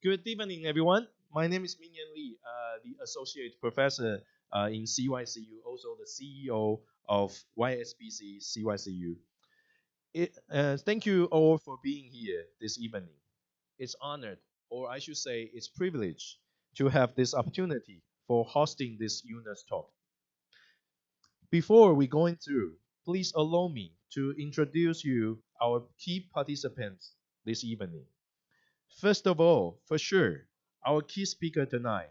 Good evening, everyone. My name is Mingyan Li, the Associate Professor in CYCU, also the CEO of YSBC CYCU. Thank you all for being here this evening. It's honored, or I should say, it's privilege to have this opportunity for hosting this Yunus Talk. Before we going through, please allow me to introduce you our key participants this evening. First of all, for sure, our key speaker tonight,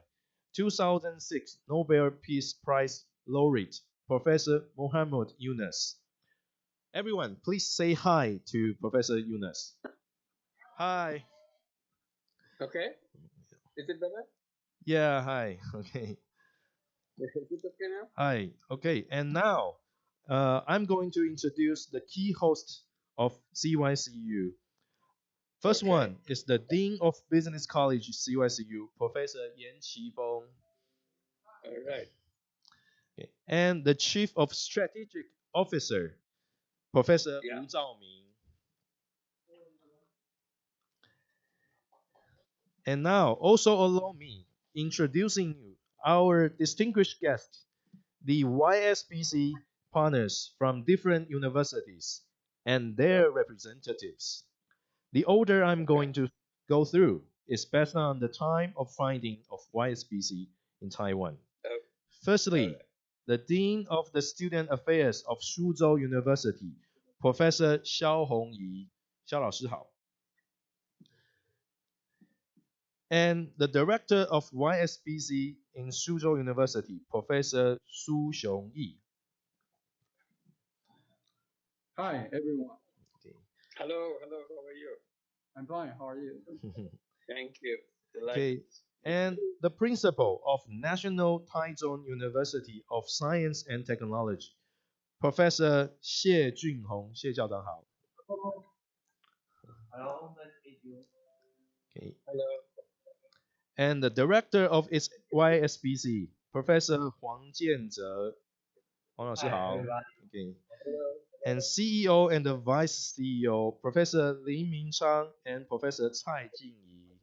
2006 Nobel Peace Prize laureate, Professor Mohammad Yunus. Everyone, please say hi to Professor Yunus. Hi. Okay, is it better? Yeah, hi. Okay. Is it okay now? Hi. Okay. And now, I'm going to introduce the key host of CYCU. First Okay, one is the Dean of Business College CYCU, Professor Yan Qifeng. all right. Okay. And the Chief of Strategic Officer, Professor Yeah. Wu Zhaoming. And now, also allow me introducing you our distinguished guest, the YSBC partners from different universities and their representatives. The order I'm Okay. going to go through is based on the time of finding of YSBC in Taiwan. Oh, all Firstly, right. the Dean of the Student Affairs of Suzhou University, Professor Xiao Hongyi. 肖老师好. And the Director of YSBC in Suzhou University, Professor Su Xiongyi. Hi, everyone. Okay. Hello, hello. How are you? I'm fine. How are you? Thank you. Okay. Delighted. And the Principal of National Taichung University of Science and Technology, Professor Xie Junhong. 谢校长好. Hello, nice to meet you. Okay. Hello. And the Director of its YSBC, Professor Huang Jianze. 黄老师好. everybody. Okay. Hello. And CEO and the Vice CEO, Professor Lin Mingchang and Professor Cai Jingyi.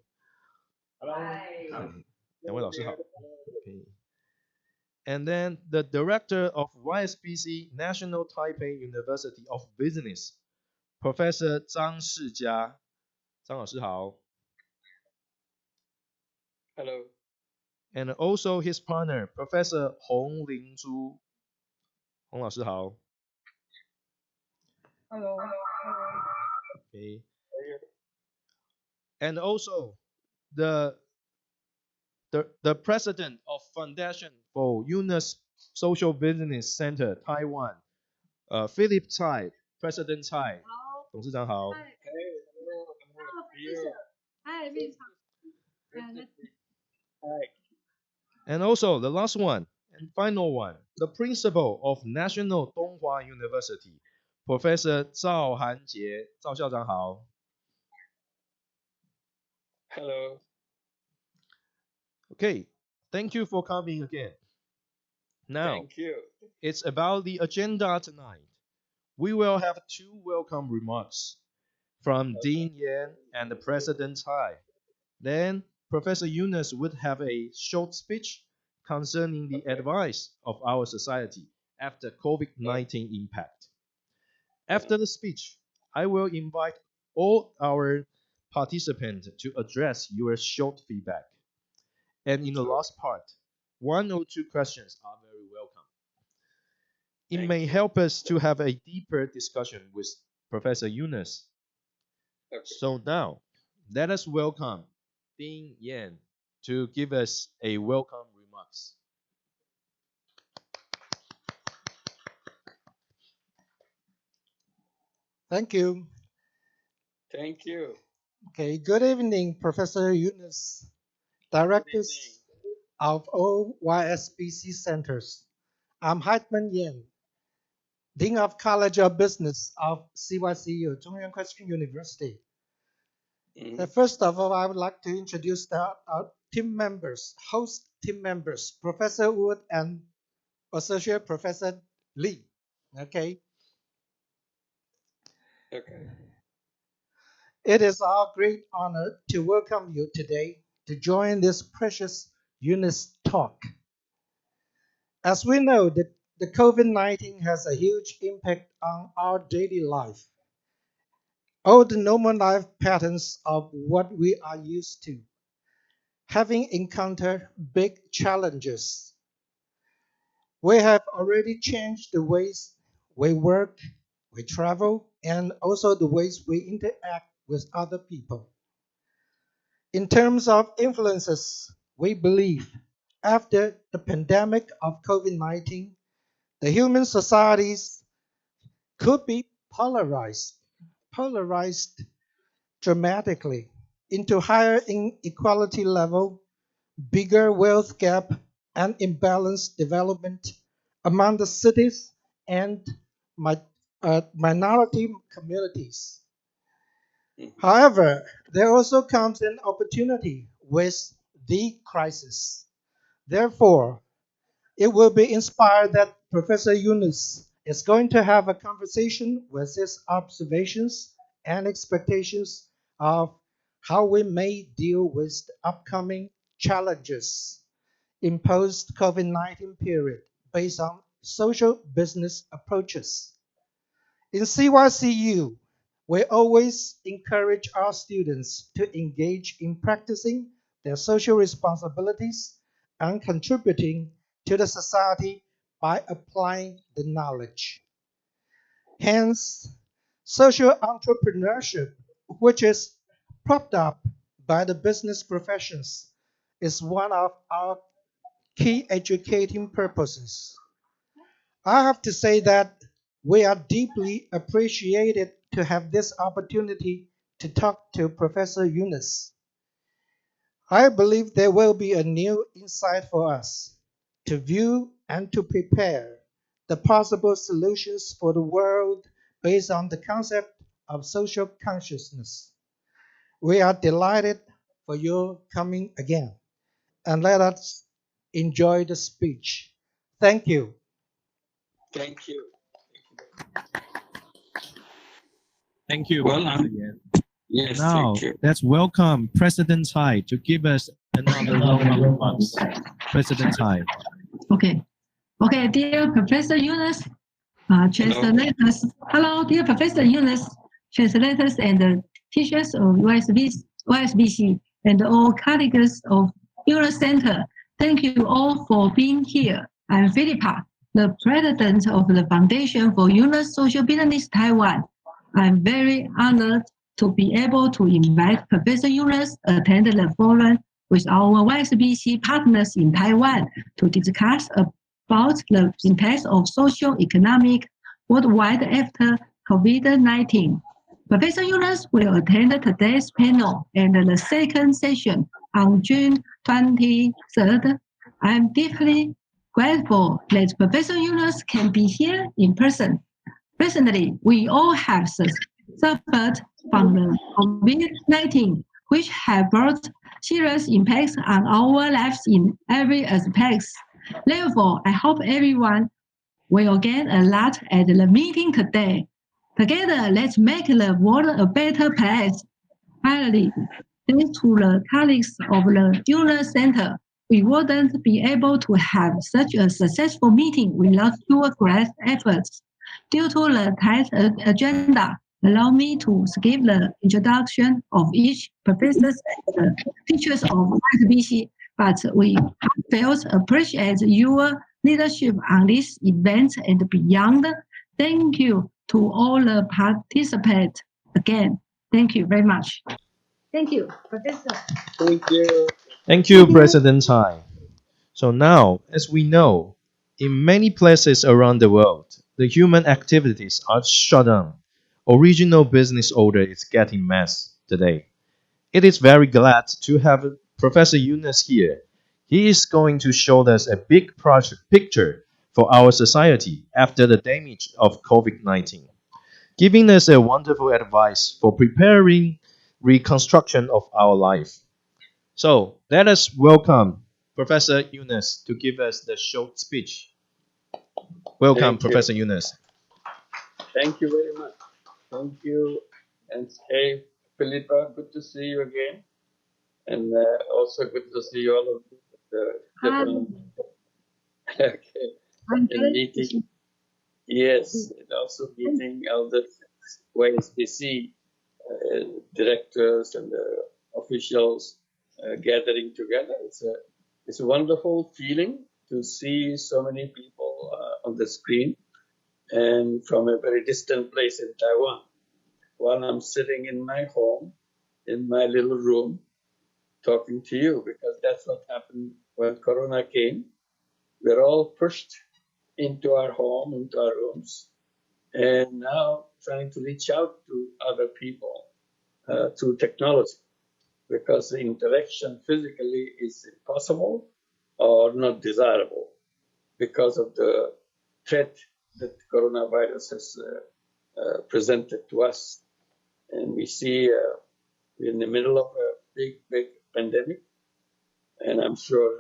Hello. Okay. Hello 两位老师好. dear. Okay. And then the Director of YSBC National Taipei University of Business, Professor 张世佳. 张老师好. Hello. And also his partner, Professor Hong Lingzhu. 洪老师好. Hello. Okay. How are you? And also the the president of Foundation for Yunus Social Business Center Taiwan, Philip Tsai, President Tsai. 好，董事长好. Hi, Hey, hello, hello. hello, How are you? Professor. Hi, Vince. Good to see you. Hi. And also the last one and final one, the principal of National Donghua University, Professor Zhao Hanjie. 赵校长好. Hello. Okay, thank you for coming again. Now, Thank you. it's about the agenda tonight. We will have two welcome remarks from Okay. Dean Yan and the President Tsai. Then Professor Yunus would have a short speech concerning the Okay. advice of our society after COVID-19 impact. After the speech, I will invite all our participants to address your short feedback. And in the Sure. last part, one or two questions are very welcome. It Thank may you. help us to have a deeper discussion with Professor Yunus. Okay. So now, let us welcome Dean Yan to give us a welcome remarks. Thank you. Thank you. Okay, good evening, Professor Yunus, Good directors evening. of OYSBC centers. I'm Heitman Yan, Dean of College of Business of CYCU, Zhongyuan Christian University. Mhm. First of all, I would like to introduce our team members, host team members, Professor Wood and Associate Professor Lee. Okay. Okay. It is our great honor to welcome you today to join this precious Yunus Talk. As we know, the COVID-19 has a huge impact on our daily life. All the normal life patterns of what we are used to, having encountered big challenges. We have already changed the ways we work, we travel, and also the ways we interact with other people. In terms of influences, we believe after the pandemic of COVID-19, the human societies could be polarized dramatically into higher inequality level, bigger wealth gap, and imbalanced development among the cities and minority communities. However, there also comes an opportunity with the crisis. Therefore, it will be inspired that Professor Yunus is going to have a conversation with his observations and expectations of how we may deal with the upcoming challenges in post-COVID-19 period based on social business approaches. In CYCU, we always encourage our students to engage in practicing their social responsibilities and contributing to the society by applying the knowledge. Hence, social entrepreneurship, which is propped up by the business professions, is one of our key educating purposes. I have to say that we are deeply appreciated to have this opportunity to talk to Professor Yunus. I believe there will be a new insight for us to view and to prepare the possible solutions for the world based on the concept of social consciousness. We are delighted for your coming again, and let us enjoy the speech. Thank you. Thank you. Thank you. Well, once again. Yes, Now, thank you. let's welcome President Tsai to give us another round of remarks. President Tsai. Okay. Okay, dear Professor Yunus, translators. Hello, dear Professor Yunus, translators and teachers of YSBC and all colleagues of Yunus Center. Thank you all for being here. I'm Philippa, the president of the Foundation for Yunus Social Business Taiwan. I'm very honored to be able to invite Professor Yunus attend the forum with our YSBC partners in Taiwan to discuss about the impact of socio-economic worldwide after COVID-19. Professor Yunus will attend today's panel and the second session on June 23rd. I'm deeply grateful that Professor Yunus can be here in person. Recently, we all have suffered from the COVID-19, which have brought serious impacts on our lives in every aspect. Therefore, I hope everyone will get a lot at the meeting today. Together, let's make the world a better place. Finally, thanks to the colleagues of the Yunus Center, we wouldn't be able to have such a successful meeting without your great efforts. Due to the tight agenda, allow me to skip the introduction of each professor and teachers of YSBC, but we felt appreciate your leadership on this event and beyond. Thank you to all the participants again. Thank you very much. Thank you, Professor. Thank you. Thank you, President Tsai. So now, as we know, in many places around the world, the human activities are shut down. Original business order is getting mess today. It is very glad to have Professor Yunus here. He is going to show us a big project picture for our society after the damage of COVID-19, giving us a wonderful advice for preparing reconstruction of our life. So let us welcome Professor Yunus to give us the short speech. Welcome, Thank you. Professor Yunus. Thank you very much. Thank you, and safe Philippa, good to see you again. And also good to see all of you at the different okay. I'm And glad to meeting. see- Yes, and also meeting elders, YSBC directors and officials gathering together. It's a wonderful feeling to see so many people on the screen and from a very distant place in Taiwan. While I'm sitting in my home, in my little room, talking to you, because that's what happened when Corona came. We're all pushed into our home, into our rooms, and now trying to reach out to other people through technology, because the interaction physically is impossible or not desirable because of the threat that coronavirus has presented to us. And we see we're in the middle of a big pandemic, and I'm sure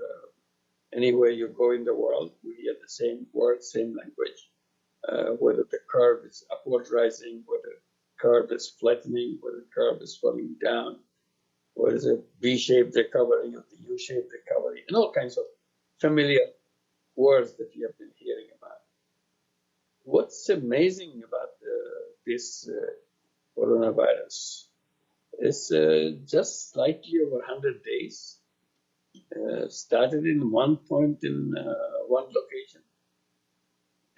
anywhere you go in the world, we hear the same words, same language. Whether the curve is upward rising, whether the curve is flattening, whether the curve is falling down, whether it's a V-shaped recovery or the U-shaped recovery, and all kinds of familiar words that you have been hearing about. What's amazing about this coronavirus is just slightly over 100 days, started in one point in one location,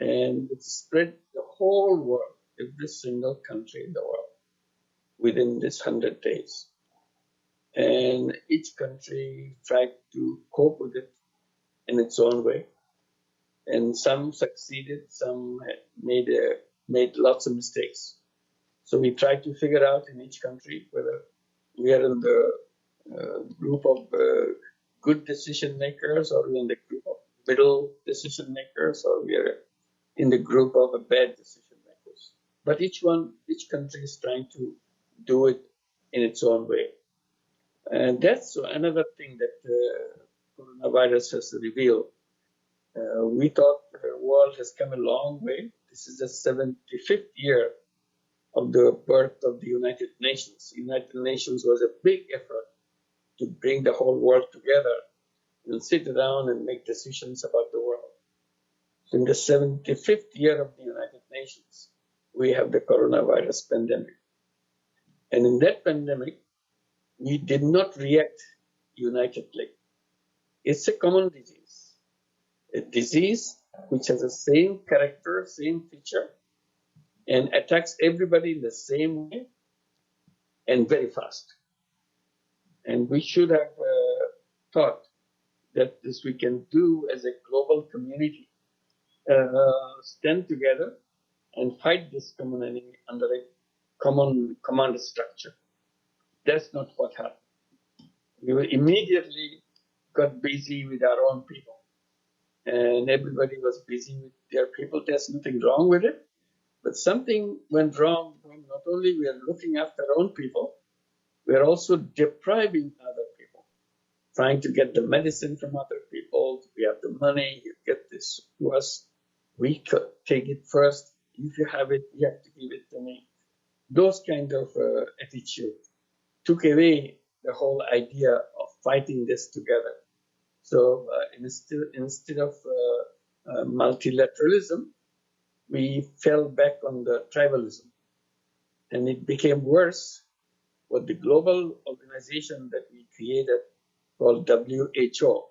and it spread the whole world, every single country in the world, within this 100 days. And each country tried to cope with it in its own way. And some succeeded, some made lots of mistakes. So we tried to figure out in each country whether we are in the group of good decision makers, or we're in the group of middle decision makers, or we are in the group of bad decision makers. But each country is trying to do it in its own way. And that's another thing that coronavirus has revealed. We thought the world has come a long way. This is the 75th year of the birth of the United Nations. United Nations was a big effort to bring the whole world together and sit around and make decisions about the world. So in the 75th year of the United Nations, we have the coronavirus pandemic. And in that pandemic, we did not react unitedly. It's a common disease, a disease which has the same character, same feature, and attacks everybody in the same way and very fast. And we should have thought that this we can do as a global community, stand together and fight this common enemy under a common command structure. That's not what happened. We immediately got busy with our own people, and everybody was busy with their people. There's nothing wrong with it, but something went wrong when not only we are looking after our own people, we are also depriving other people, trying to get the medicine from other people. We have the money, you get this to us. We take it first. If you have it, you have to give it to me. Those kind of attitude took away the whole idea of fighting this together. So instead of multilateralism, we fell back on the tribalism, and it became worse. What the global organization that we created, called WHO,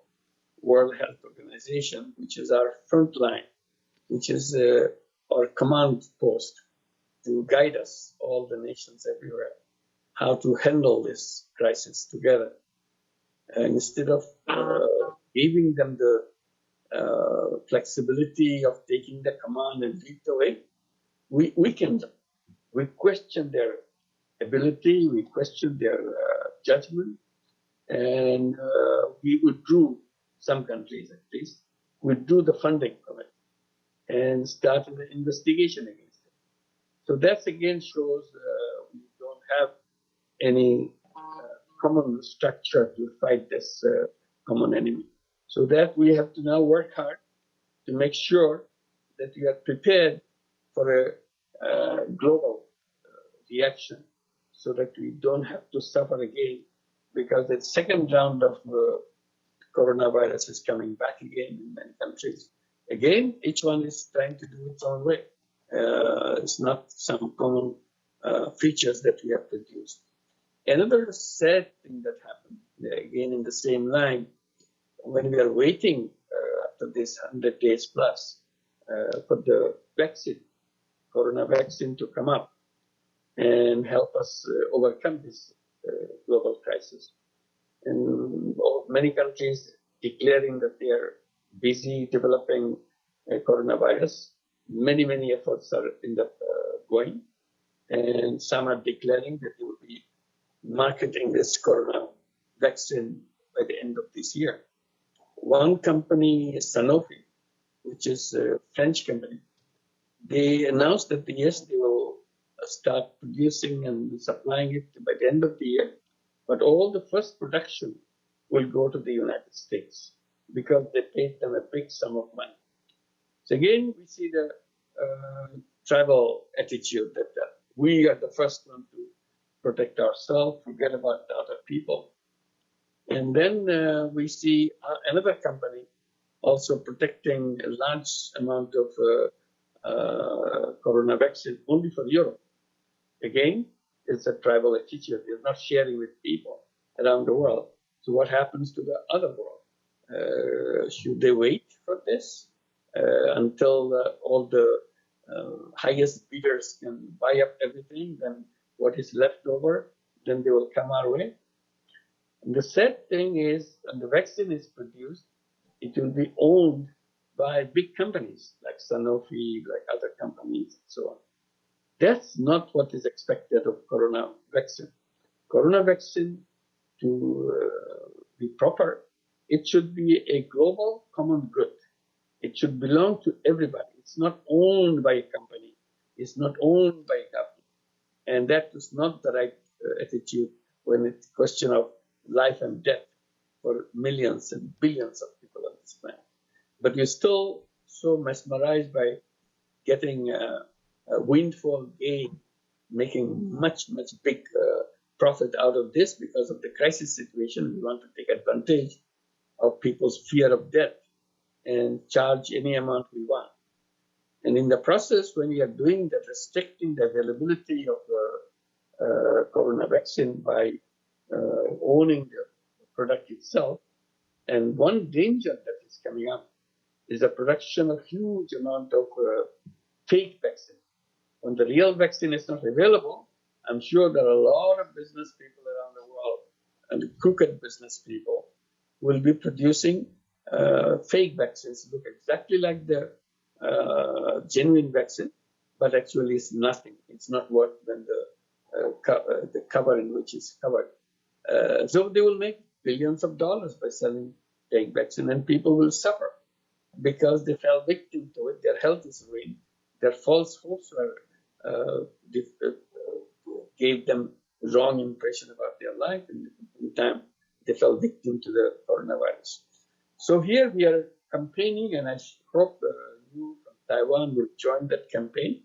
World Health Organization, which is our front line, which is our command post to guide us, all the nations everywhere, how to handle this crisis together. And instead of giving them the flexibility of taking the command and lead the way, we weakened them. We questioned their ability, we questioned their judgment, and we withdrew, some countries at least, withdrew the funding from it and started an investigation against it. So that again shows we don't have any common structure to fight this common enemy. So that we have to now work hard to make sure that we are prepared for a global reaction, so that we don't have to suffer again, because the second round of coronavirus is coming back again in many countries. Again, each one is trying to do its own way. It's not some common features that we have produced. Another sad thing that happened, again in the same line, when we are waiting after this 100 days plus for the vaccine, corona vaccine to come up and help us overcome this global crisis. And many countries declaring that they are busy developing coronavirus. Many efforts are going, and some are declaring that they will be marketing this corona vaccine by the end of this year. One company, Sanofi, which is a French company, they announced that yes, they will start producing and supplying it by the end of the year, but all the first production will go to the United States because they paid them a big sum of money. So again, we see the tribal attitude that we are the first one to protect ourselves, forget about the other people. And then we see another company also protecting a large amount of corona vaccine only for Europe. Again, it's a tribal attitude. They're not sharing with people around the world. So what happens to the other world? Should they wait for this until all the highest bidders can buy up everything? Then what is left over, then they will come our way. And the sad thing is, when the vaccine is produced, it will be owned by big companies like Sanofi, like other companies, and so on. That's not what is expected of corona vaccine. Corona vaccine, to be proper, it should be a global common good. It should belong to everybody. It's not owned by a company. It's not owned by a government. And that is not the right attitude when it's a question of life and death for millions and billions of people on this planet. But you're still so mesmerized by getting a windfall gain, making much big profit out of this because of the crisis situation. We want to take advantage of people's fear of death and charge any amount we want. And in the process, when we are doing that, restricting the availability of corona vaccine by owning the product itself, and one danger that is coming up is the production of huge amount of fake vaccine. When the real vaccine is not available, I'm sure there are a lot of business people around the world and crooked business people will be producing fake vaccines, look exactly like the genuine vaccine, but actually it's nothing. It's not worth than the cover in which it's covered. So they will make billions of dollars by selling fake vaccine, and people will suffer because they fell victim to it. Their health is ruined. Their false hopes were gave them wrong impression about their life, and in time they fell victim to the coronavirus. So here we are campaigning, and I hope you from Taiwan will join that campaign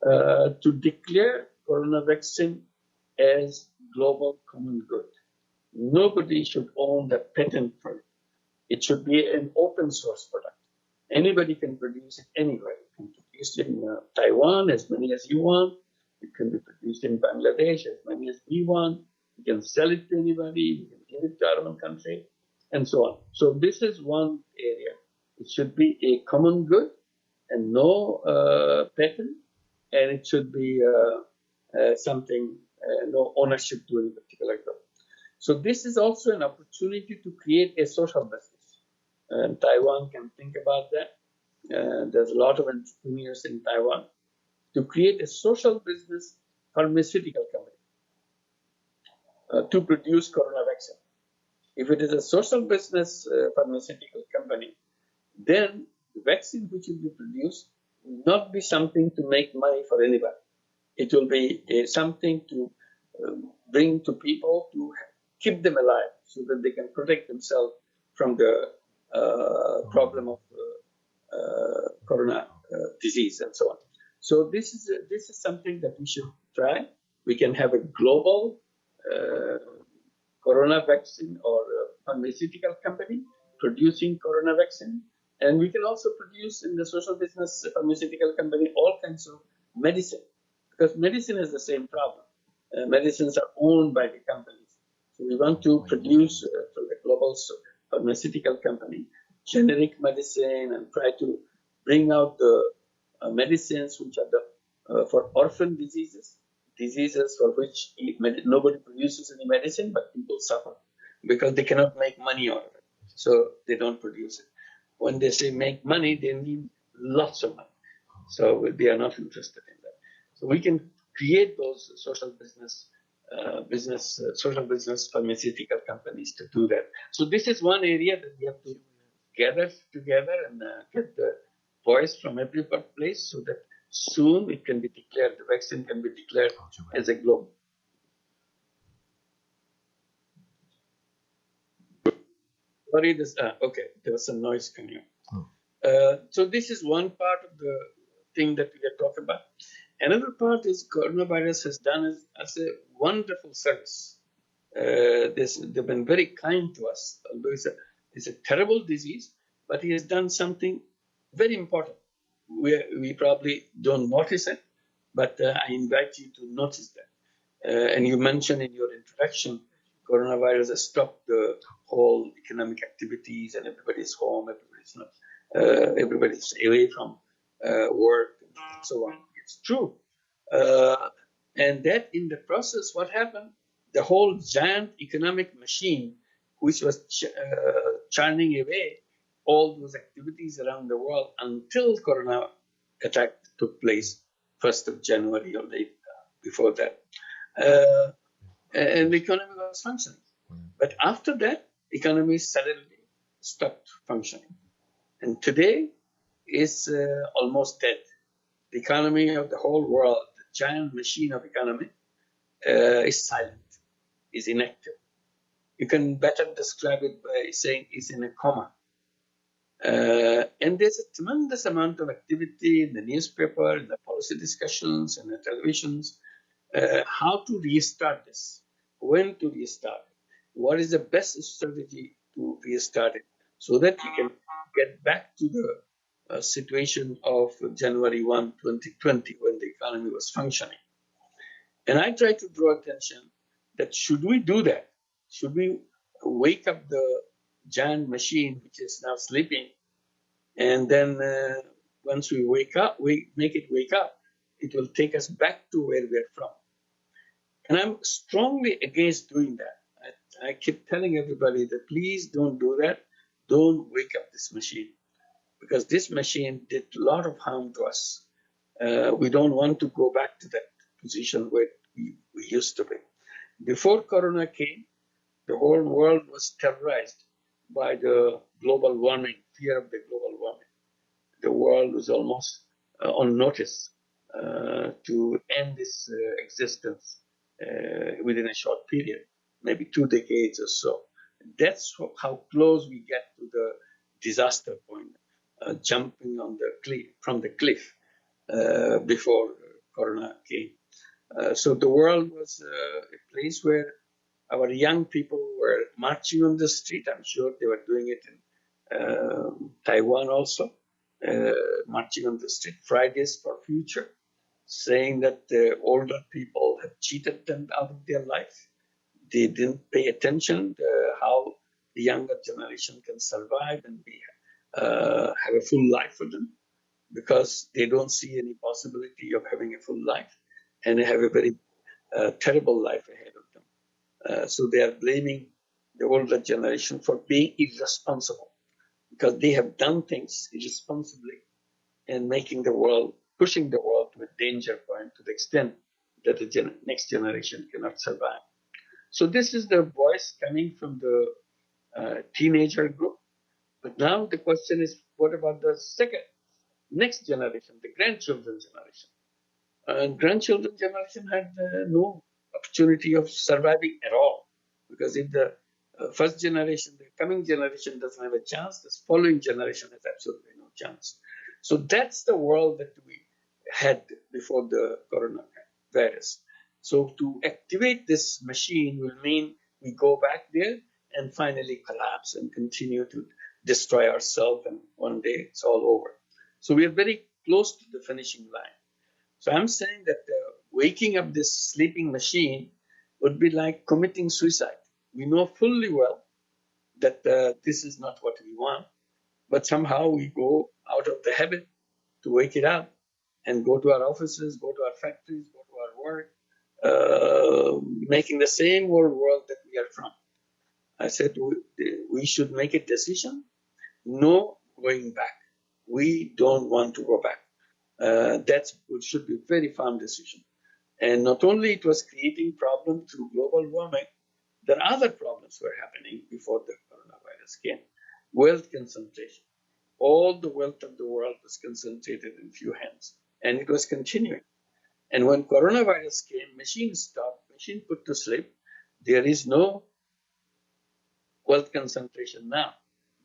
to declare corona vaccine as global common good. Nobody should own the patent for it. It should be an open source product. Anybody can produce it anywhere. You can produce it in Taiwan as many as you want. It can be produced in Bangladesh as many as we want. You can sell it to anybody. We can give it to our own country, and so on. So this is one area. It should be a common good and no patent, and it should be something, no ownership to any particular group. So this is also an opportunity to create a social business. And Taiwan can think about that. There's a lot of entrepreneurs in Taiwan to create a social business pharmaceutical company to produce corona vaccine. If it is a social business pharmaceutical company, then the vaccine which will be produced will not be something to make money for anybody. It will be something to bring to people to keep them alive so that they can protect themselves from the problem of corona disease and so on. So this is something that we should try. we can have a global corona vaccine or pharmaceutical company producing corona vaccine. And we can also produce in the social business pharmaceutical company all kinds of medicine, because medicine is the same problem. Medicines are owned by the companies. So we want to produce for the global pharmaceutical company generic medicine and try to bring out the medicines which are the, for orphan diseases for which nobody produces any medicine, but people suffer because they cannot make money out of it. So they don't produce it. When they say make money, they mean lots of money. So they are not interested in that. So we can create those social business pharmaceutical companies to do that. So this is one area that we have to gather together and get the voice from every place so that soon it can be declared, the vaccine can be declared as a global. Sorry, okay, there was some noise coming up. So this is one part of the thing that we are talking about. Another part is coronavirus has done as a wonderful service. They've been very kind to us, although it's a terrible disease, but he has done something very important. We probably don't notice it, but I invite you to notice that. And you mentioned in your introduction, coronavirus has stopped the whole economic activities, and everybody's home, everybody's away from work, and so on. It's true. And that in the process, what happened? The whole giant economic machine, which was churning away all those activities around the world until Corona attack took place 1st of January or late before that. And the economy was functioning. But after that, economy suddenly stopped functioning. And today is almost dead. The economy of the whole world, the giant machine of economy, is silent, is inactive. You can better describe it by saying it's in a coma. And there's a tremendous amount of activity in the newspaper, in the policy discussions, and the televisions, how to restart this, when to restart it, what is the best strategy to restart it, so that you can get back to the situation of January 1, 2020, when the economy was functioning. And I try to draw attention that should we do that? Should we wake up the giant machine which is now sleeping, and then once we wake up, we make it wake up, it will take us back to where we're from. And I'm strongly against doing that. I keep telling everybody that please don't do that. Don't wake up this machine, because this machine did a lot of harm to us. We don't want to go back to that position where we used to be. Before Corona came, the whole world was terrorized by the global warming, fear of the global warming. The world was almost on notice to end its existence within a short period, maybe 2 decades or so. That's how close we get to the disaster point, jumping on the cliff, from the cliff before Corona came. So the world was a place where our young people were marching on the street. I'm sure they were doing it in Taiwan also, marching on the street, Fridays for Future, saying that the older people have cheated them out of their life. They didn't pay attention to how the younger generation can survive and have a full life for them, because they don't see any possibility of having a full life, and they have a very terrible life ahead of them. So they are blaming the older generation for being irresponsible, because they have done things irresponsibly and pushing the world to a danger point to the extent that the next generation cannot survive. So this is the voice coming from the teenager group. But now the question is, what about the next generation, the grandchildren generation? And grandchildren generation had no opportunity of surviving at all, because if the first generation, the coming generation doesn't have a chance, this following generation has absolutely no chance. So that's the world that we had before the coronavirus. So to activate this machine will mean we go back there and finally collapse and continue to destroy ourselves, and one day it's all over. So we are very close to the finishing line. So I'm saying that waking up this sleeping machine would be like committing suicide. We know fully well that this is not what we want, but somehow we go out of the habit to wake it up and go to our offices, go to our factories, go to our work, making the same old world that we are from. I said we should make a decision, no going back. We don't want to go back. That should be a very firm decision. And not only it was creating problems through global warming, there are other problems were happening before the coronavirus came. Wealth concentration. All the wealth of the world was concentrated in few hands, and it was continuing. And when coronavirus came, machine stopped, machine put to sleep. There is no wealth concentration now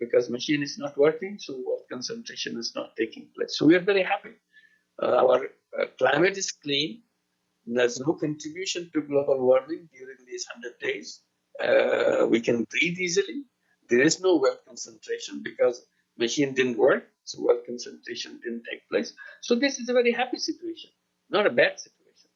because machine is not working, so wealth concentration is not taking place. So we are very happy. Our climate is clean. There's no contribution to global warming during these 100 days. We can breathe easily. There is no wealth concentration because machine didn't work, so wealth concentration didn't take place. So this is a very happy situation, not a bad situation.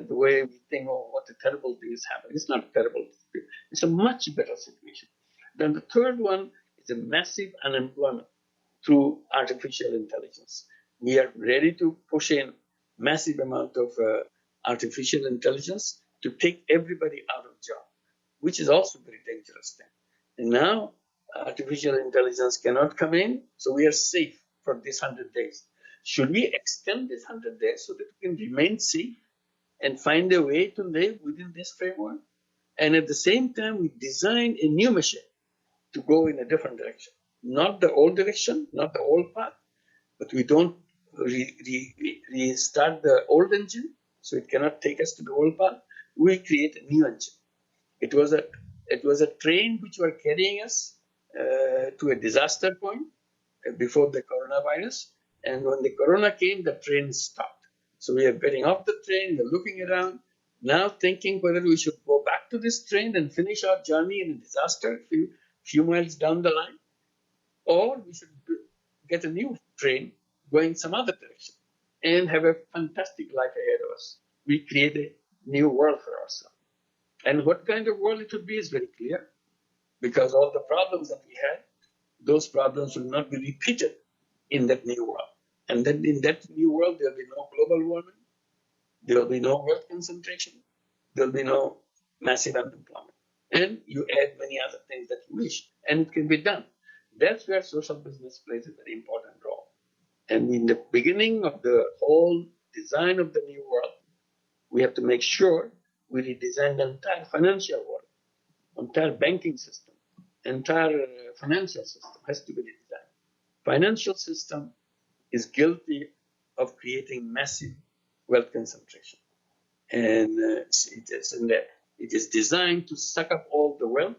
The way we think, oh, what a terrible thing is happening. It's not a terrible situation. It's a much better situation. Then the third one is a massive unemployment through artificial intelligence. We are ready to push in massive amount of artificial intelligence to take everybody out of job, which is also a very dangerous thing. And now artificial intelligence cannot come in, so we are safe for this 100 days. Should we extend this 100 days so that we can remain safe and find a way to live within this framework? And at the same time, we design a new machine to go in a different direction. Not the old direction, not the old path, but we don't restart the old engine, so it cannot take us to the old path. We create a new engine. It was a train which were carrying us to a disaster point before the coronavirus, and when the corona came, the train stopped. So we are getting off the train, we're looking around, now thinking whether we should go back to this train and finish our journey in a disaster few miles down the line, or we should get a new train going some other direction and have a fantastic life ahead of us. We create a new world for ourselves. And what kind of world it would be is very clear, because all the problems that we had, those problems will not be repeated in that new world. And then in that new world, there will be no global warming, there will be no wealth concentration, there will be no massive unemployment. And you add many other things that you wish, and it can be done. That's where social business plays a very important role. And in the beginning of the whole design of the new world, we have to make sure we redesign the entire financial world, entire banking system, entire financial system has to be redesigned. Financial system is guilty of creating massive wealth concentration. And it is designed to suck up all the wealth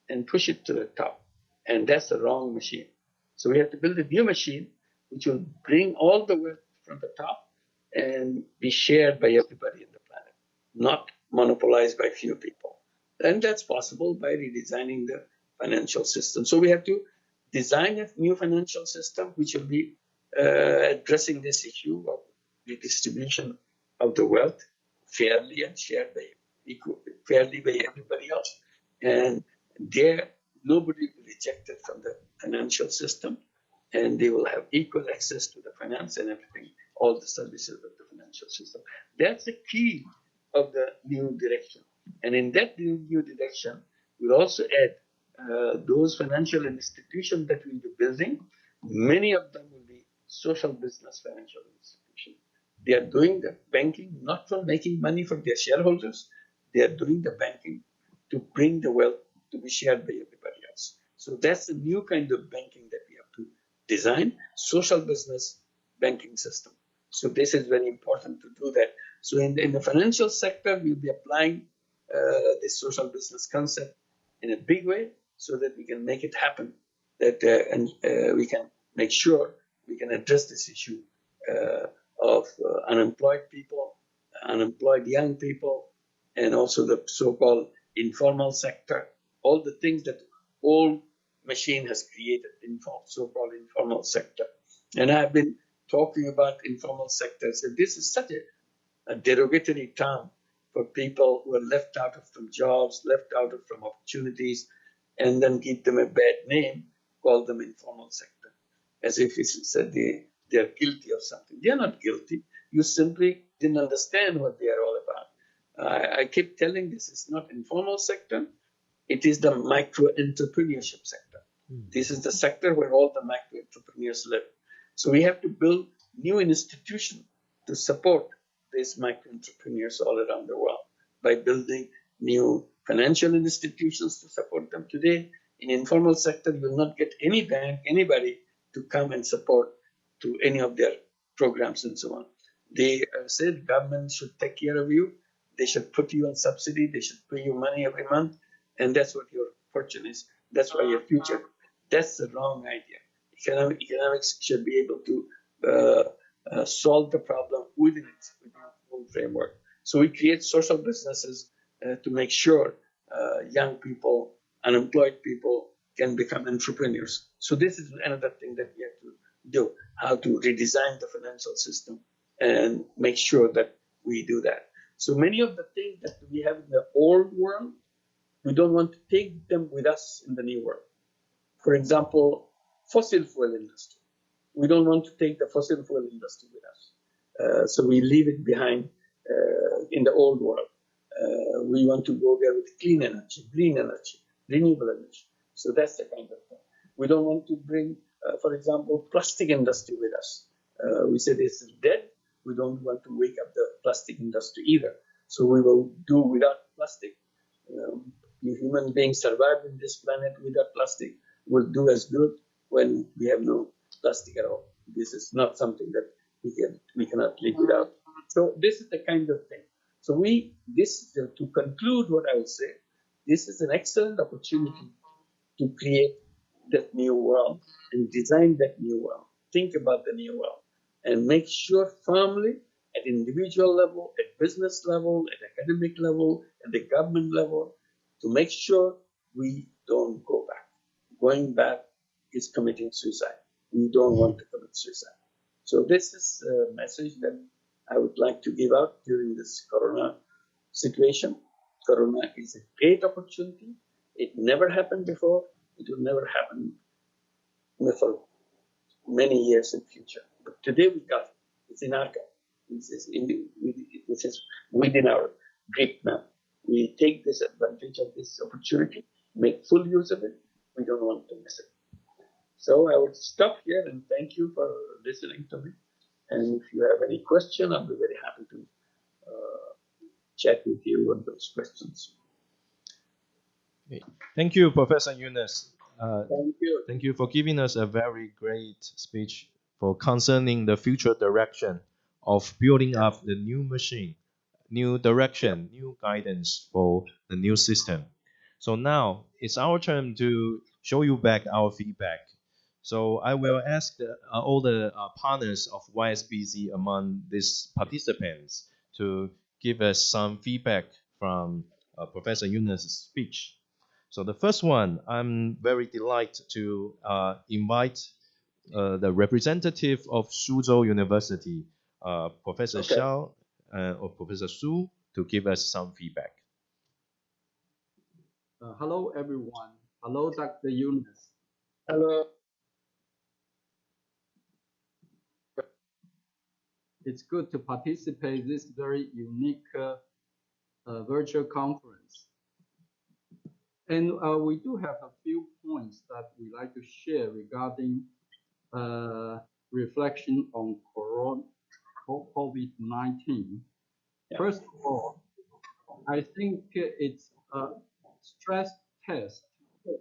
and push it to the top. And that's the wrong machine. So we have to build a new machine which will bring all the wealth from the top and be shared by everybody on the planet, not monopolized by few people. And that's possible by redesigning the financial system. So we have to design a new financial system which will be addressing this issue of redistribution of the wealth fairly and shared fairly by everybody else. And there, nobody will be rejected from the financial system, and they will have equal access to the finance and everything, all the services of the financial system. That's the key of the new direction. And in that new direction, we'll also add those financial institutions that we'll be building. Many of them will be social business financial institutions. They are doing the banking not for making money for their shareholders. They are doing the banking to bring the wealth to be shared by everybody else. So that's the new kind of banking that we have to design, social business banking system. So this is very important to do that. So in the financial sector, we'll be applying this social business concept in a big way so that we can make it happen, that we can make sure we can address this issue of unemployed people, unemployed young people, and also the so-called informal sector, all the things that old machine has created, so-called informal sector. And I've been talking about informal sector. So this is such a derogatory term for people who are left out of from jobs, left out of from opportunities, and then give them a bad name, call them informal sector, as if it's said they're guilty of something. They're not guilty. You simply didn't understand what they are all about. I keep telling this is not informal sector. It is the micro entrepreneurship sector. This is the sector where all the micro entrepreneurs live. So we have to build new institutions to support these micro entrepreneurs all around the world by building new financial institutions to support them. Today, in informal sector, you will not get any bank, anybody to come and support to any of their programs and so on. They say the government should take care of you. They should put you on subsidy. They should pay you money every month. And that's what your fortune is. That's why your future. That's the wrong idea. Economics should be able to solve the problem within its own framework. So we create social businesses to make sure young people, unemployed people can become entrepreneurs. So this is another thing that we have to do, how to redesign the financial system and make sure that we do that. So many of the things that we have in the old world, we don't want to take them with us in the new world. For example, fossil fuel industry. We don't want to take the fossil fuel industry with us. So we leave it behind in the old world. We want to go there with clean energy, green energy, renewable energy. So that's the kind of thing. We don't want to bring, for example, plastic industry with us. We say this is dead. We don't want to wake up the plastic industry either. So we will do without plastic. Human beings survive in this planet without plastic. Will do as good when we have no plastic at all. This is not something that we cannot live without. So this is the kind of thing. So to conclude what I would say, this is an excellent opportunity to create that new world and design that new world. Think about the new world and make sure firmly at individual level, at business level, at academic level, at the government level, to make sure we don't go back. Going back is committing suicide. We don't want to commit suicide. So this is a message that I would like to give out during this Corona situation. Corona is a great opportunity. It never happened before. It will never happen for many years in the future. But today we got it. It's in our hand. This is within our grip now. We take this advantage of this opportunity, make full use of it. We don't want to miss it. So I would stop here and thank you for listening to me. And if you have any question, I'll be very happy to chat with you on those questions. Okay. Thank you, Professor Yunus. Thank you. Thank you for giving us a very great speech for concerning the future direction of building up the new machine, new direction, new guidance for the new system. So now it's our turn to show you back our feedback. So I will ask all the partners of YSBC among these participants to give us some feedback from Professor Yunus' speech. So the first one, I'm very delighted to invite the representative of Suzhou University, Professor Xiao or Professor Su, to give us some feedback. Hello, everyone. Hello, Dr. Yunus. Hello. It's good to participate in this very unique virtual conference. And we do have a few points that we like to share regarding reflection on COVID-19. Yeah. First of all, I think it's a stress test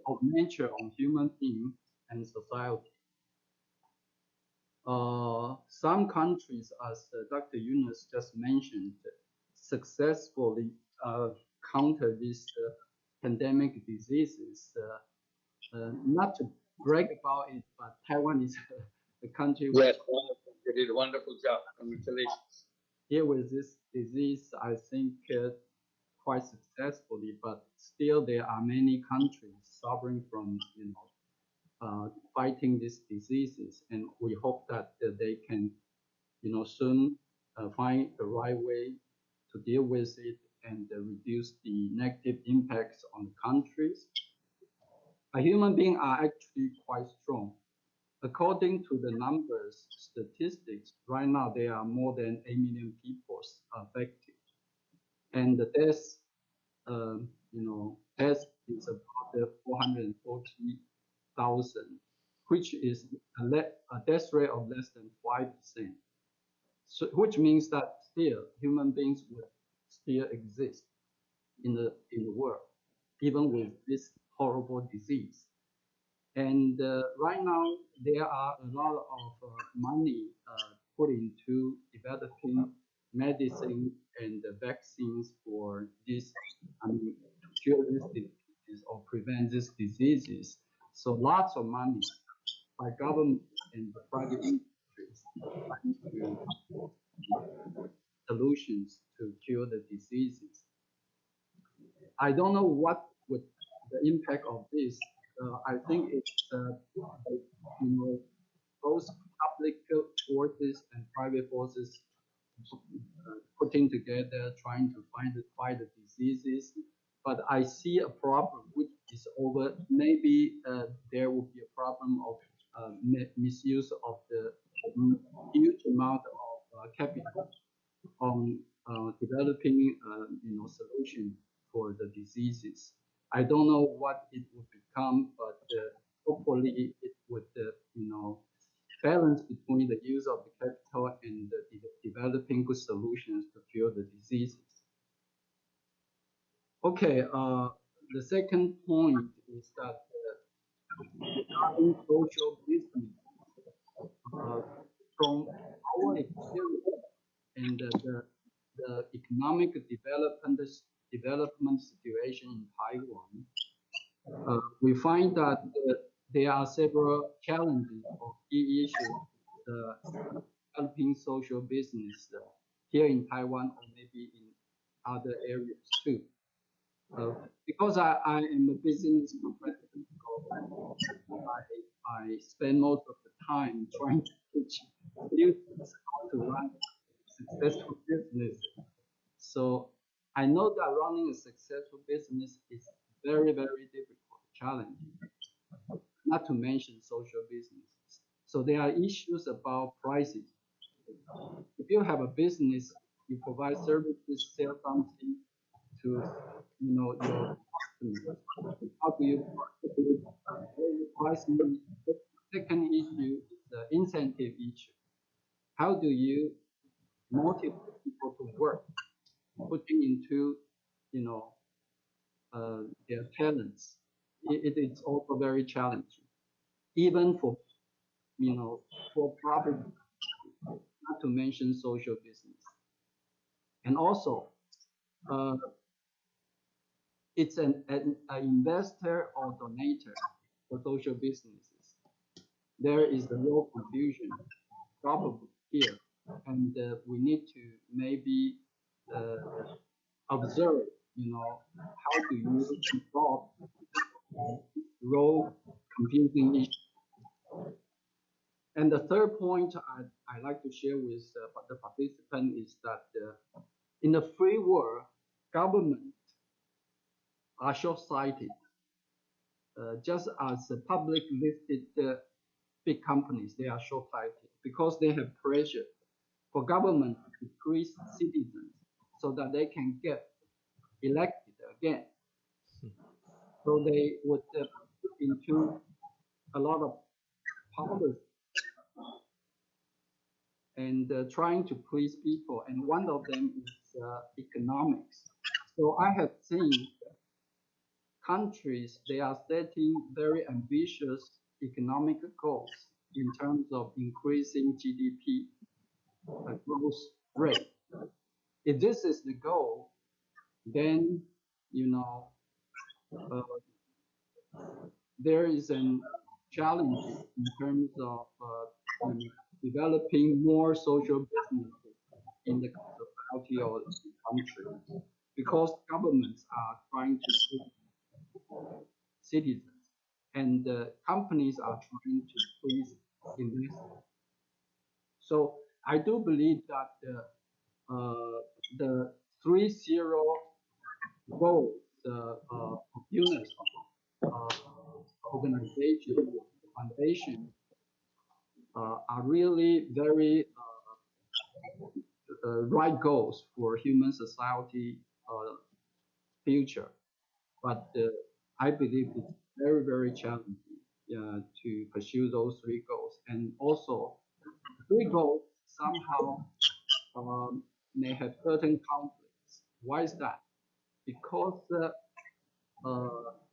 of nature on human being and society. Some countries, as Dr. Yunus just mentioned, successfully counter these pandemic diseases. Not to brag about it, but Taiwan is a country. Yes, they did a wonderful job. Congratulations. deal with this disease, I think, quite successfully. But still, there are many countries suffering from, fighting these diseases, and we hope that they can, soon find the right way to deal with it and reduce the negative impacts on the countries. Human beings are actually quite strong. According to the numbers, statistics, right now there are more than 8 million people affected. And the death, death is about 440,000, which is a death rate of less than 5%. So, which means that still human beings would still exist in the world, even with this horrible disease. And right now, there are a lot of money put into developing medicine and vaccines for this, to cure this disease or prevent these diseases. So lots of money by government and the private industries to solutions to cure the diseases. I don't know what would the impact of this. I think it's both public forces and private forces putting together, trying to fight the diseases. But I see a problem which is over. Maybe there will be a problem of misuse of the huge amount of capital on developing, solution for the diseases. I don't know what it would become, but hopefully it would, balance between the use of the capital and developing good solutions to cure the diseases. Okay, the second point is that regarding social business, from our experience and the economic development situation in Taiwan, we find that there are several challenges or key issues developing social business here in Taiwan or maybe in other areas too. Because I am a business professional, I spend most of the time trying to teach students how to run a successful business. So I know that running a successful business is very, very difficult, challenging, not to mention social businesses. So there are issues about prices. If you have a business, you provide services, sell something to your customers. How do you price money? The second issue is the incentive issue. How do you motivate people to work, putting into their talents? It is also very challenging, even for for profit, not to mention social business. And also, it's an investor or donator for social businesses. There is a real confusion probably here, and we need to maybe observe, how do you resolve role confusing issues. And the third point I like to share with the participant is that in the free world, government are short-sighted, just as the public listed big companies, they are short-sighted because they have pressure for government to increase citizens so that they can get elected again. So they would put into a lot of policy and trying to please people, and one of them is economics. So I have seen countries, they are setting very ambitious economic goals in terms of increasing GDP growth rate. If this is the goal, then there is a challenge in terms of developing more social businesses in the society or the country, because governments are trying to please citizens, and companies are trying to please investors. So I do believe that the 3-0 goals of Yunus organization, foundation, are really very right goals for human society future. But I believe it's very, very challenging to pursue those 3 goals. And also, 3 goals somehow may have certain conflicts. Why is that? Because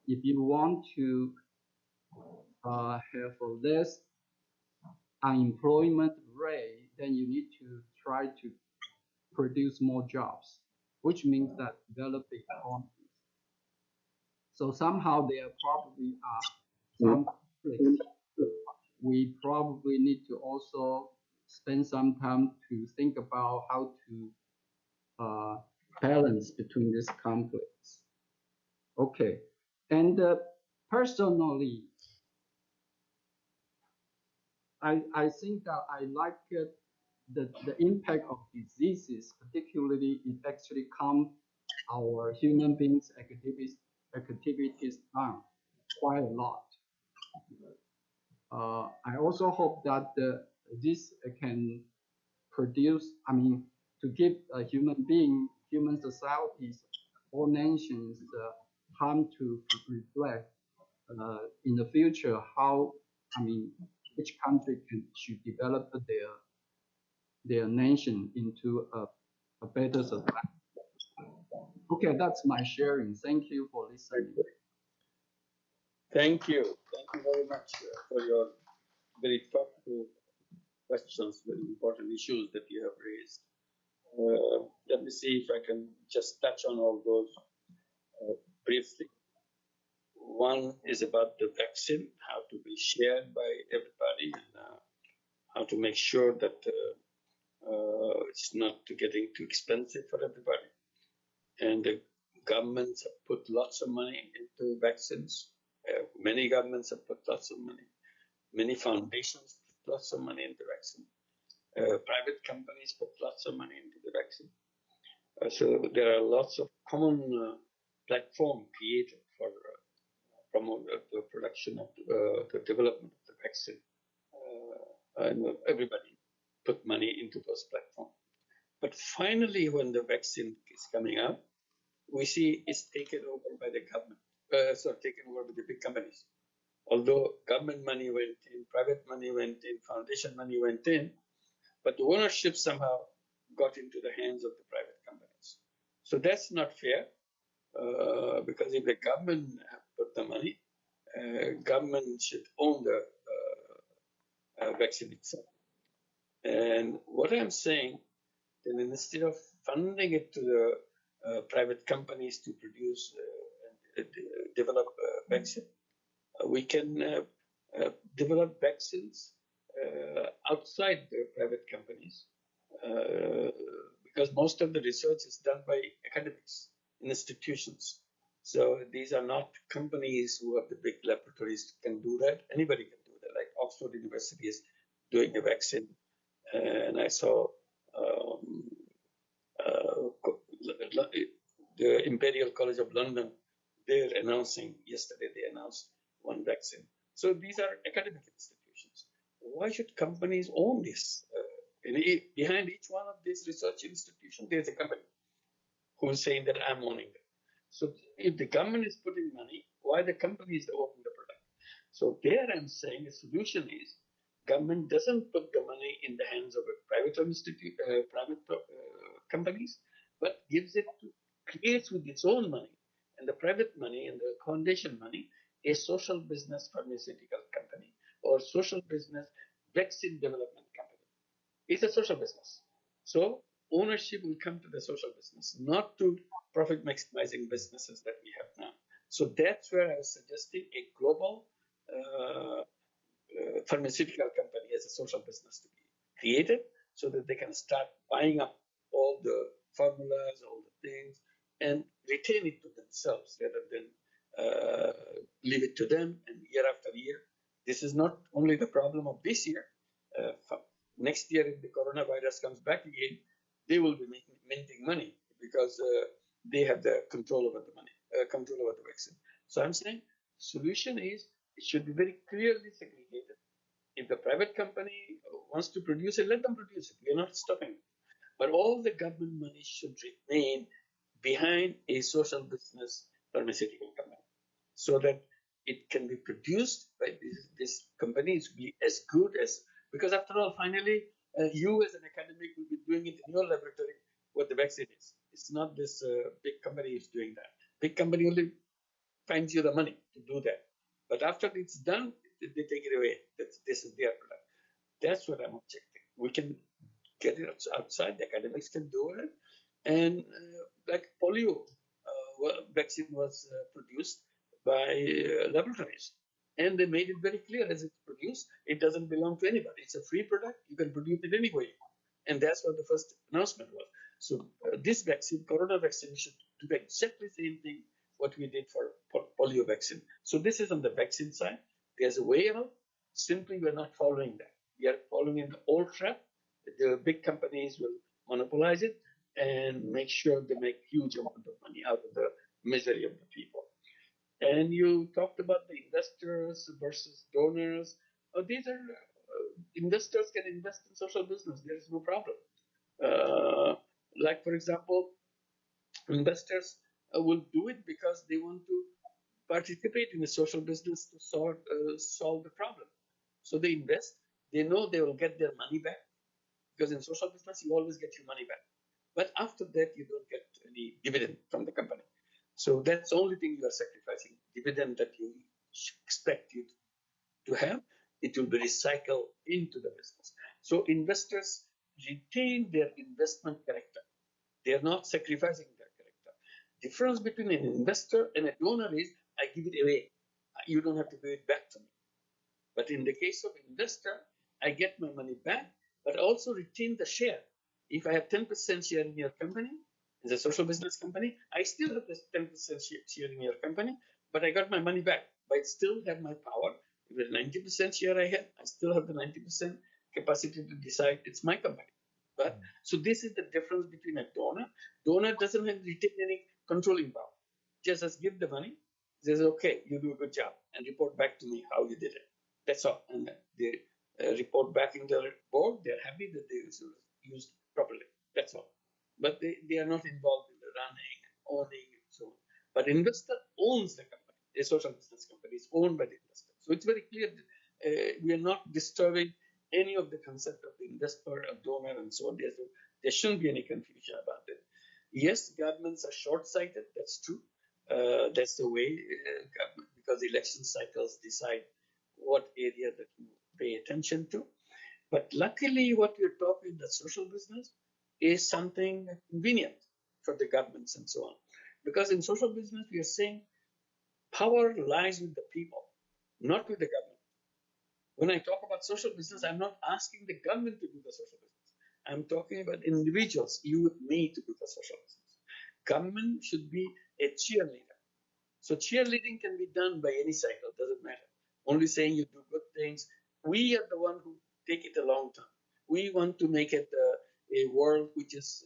if you want to have a less unemployment rate, then you need to try to produce more jobs, which means that develop the economy. So somehow there probably are some conflicts. We probably need to also spend some time to think about how to balance between these conflicts. Okay, and personally, I think that I like the impact of diseases, particularly it actually calm our human beings' activities down quite a lot. I also hope that this can produce, to give human societies, all nations time to reflect in the future how, each country should develop their nation into a better society. Okay, that's my sharing. Thank you for listening. Thank you. Thank you very much for your very thoughtful questions, very important issues that you have raised. Let me see if I can just touch on all those briefly. One is about the vaccine, how to be shared by everybody, and how to make sure that it's not getting too expensive for everybody. And the governments have put lots of money into vaccines. Many governments have put lots of money. Many foundations put lots of money into vaccine. Private companies put lots of money into the vaccine. So there are lots of common platform created for promote the production of the development of the vaccine. And everybody put money into those platforms. But finally, when the vaccine is coming out, we see it's taken over by the government. Taken over by the big companies. Although government money went in, private money went in, foundation money went in, but the ownership somehow got into the hands of the private companies. So that's not fair, because if the government put the money, government should own the vaccine itself. And what I'm saying, then instead of funding it to the private companies to produce and develop vaccine, we can develop vaccines outside the private companies, because most of the research is done by academics, institutions. So these are not companies who have the big laboratories can do that. Anybody can do that. Like Oxford University is doing a vaccine, and I saw the Imperial College of London, they're announcing, yesterday they announced one vaccine. So these are academic institutions. Why should companies own this? Behind each one of these research institutions, there's a company who is saying that I'm owning it. So if the government is putting money, why the company is owning the product? So there I'm saying the solution is government doesn't put the money in the hands of a private companies, but gives it creates with its own money and the private money and the foundation money a social business pharmaceutical company or social business vaccine development company. It's a social business. So ownership will come to the social business, not to profit maximizing businesses that we have now. So that's where I was suggesting a global pharmaceutical company as a social business to be created so that they can start buying up all the formulas, all the things, and retain it to themselves rather than leave it to them. And year after year, this is not only the problem of this year. Next year, if the coronavirus comes back again, they will be minting money because they have the control over the money, control over the vaccine. So I'm saying solution is it should be very clearly segregated. If the private company wants to produce it, let them produce it. We are not stopping it. But all the government money should remain behind a social business pharmaceutical company so that it can be produced by these companies be as good as, because after all, finally, you as an academic will be doing it in your laboratory what the vaccine is. It's not this big company is doing that. Big company only finds you the money to do that. But after it's done, they take it away. This is their product. That's what I'm objecting. We can get it outside. The academics can do it. And like polio vaccine was produced by laboratories. And they made it very clear as it's produced, it doesn't belong to anybody. It's a free product. You can produce it anyway. And that's what the first announcement was. So this vaccine, corona vaccine, should do exactly the same thing what we did for polio vaccine. So this is on the vaccine side. There's a way out. Simply, we're not following that. We are following an old trap. The big companies will monopolize it and make sure they make huge amount of money out of the misery of the people. And you talked about the investors versus donors. These are investors can invest in social business. There is no problem. Like for example, investors will do it because they want to participate in a social business to solve the problem. So they invest. They know they will get their money back because in social business you always get your money back. But after that you don't get any dividend from the company. So that's the only thing you are sacrificing. Dividend that you expect you to have, it will be recycled into the business. So investors retain their investment character. They are not sacrificing their character. Difference between an investor and a donor is I give it away. You don't have to give it back to me. But in the case of investor, I get my money back, but also retain the share. If I have 10% share in your company, as a social business company, I still have this 10% share in your company, but I got my money back. But I still have my power. If the 90% share I had, I still have the 90% capacity to decide it's my company. But so this is the difference between a donor. Donor doesn't have retain any controlling power. Just as give the money, says okay, you do a good job, and report back to me how you did it. That's all. And they report back in the board. They're happy that they used properly. That's all. But they are not involved in the running, owning, and so on. But investor owns the company. A social business company is owned by the investor. So it's very clear that we are not disturbing any of the concept of the investor, a donor, and so on. There shouldn't be any confusion about it. Yes, governments are short-sighted. That's true. That's the way because election cycles decide what area that you pay attention to. But luckily, what we're talking, the social business, is something convenient for the governments and so on. Because in social business, we are saying power lies with the people, not with the government. When I talk about social business, I'm not asking the government to do the social business. I'm talking about individuals, you and me, to do the social business. Government should be a cheerleader. So cheerleading can be done by any cycle, doesn't matter. Only saying you do good things. We are the one who take it a long term. We want to make it a world which is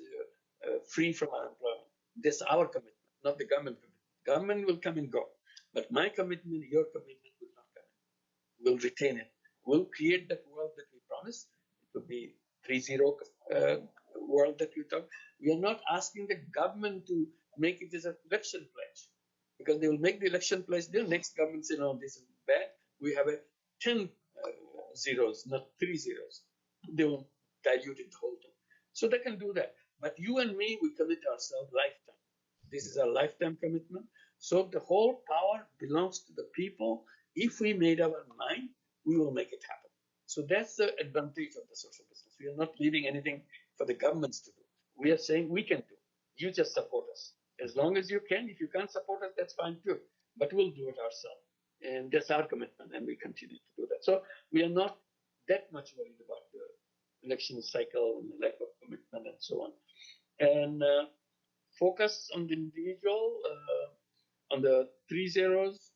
free from unemployment. That's our commitment, not the government commitment. Government will come and go. But my commitment, your commitment will not come in. We'll retain it. We'll create that world that we promised. It will be 3.0 world that we talk. We are not asking the government to make it as an election pledge. Because they will make the election pledge, the next government say, no, this is bad. We have a 10 zeros, not 3 zeros. They will dilute it the whole time. So they can do that. But you and me, we commit ourselves lifetime. This is a lifetime commitment. So the whole power belongs to the people. If we made our mind, we will make it happen. So that's the advantage of the social business. We are not leaving anything for the governments to do. We are saying we can do. You just support us. As long as you can. If you can't support us, that's fine too. But we'll do it ourselves. And that's our commitment, and we continue to do that. So we are not that much worried about the election cycle and the lack of commitment and so on. and focus on the individual, on the 3 zeros.